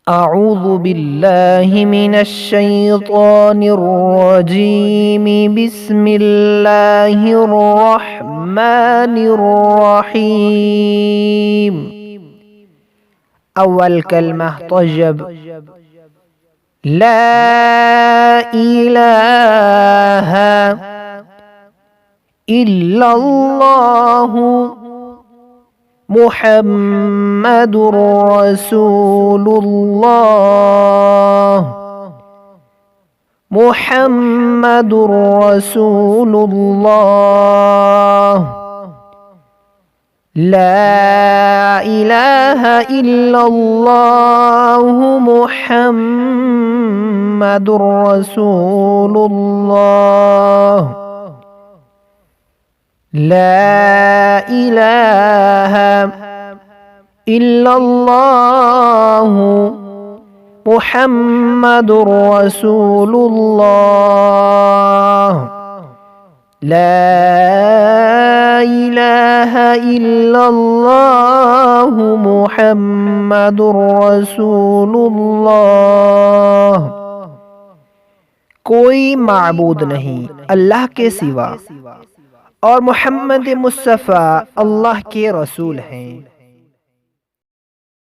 अऊज़ु बिल्लाहि मिनश्शैतानिर्रजीम बिस्मिल्लाहिर्रहमानिर्रहीम। अव्वल कलमा तय्यब, ला इलाहा इल्लल्लाहु मुहम्मदुर रसूलुल्लाह, मुहम्मदुर रसूलुल्लाह। ला इलाहा इल्लल्लाहु मुहम्मदुर रसूलुल्लाह। ला इलाहा इल्लल्लाहु मुहम्मदुर रसूलुल्लाह। ला इलाहा इल्लल्लाहु मुहम्मदुर रसूलुल्लाह। कोई माबूद नहीं अल्लाह के सिवा और मोहम्मद मुस्तफ़ा अल्लाह के रसूल हैं।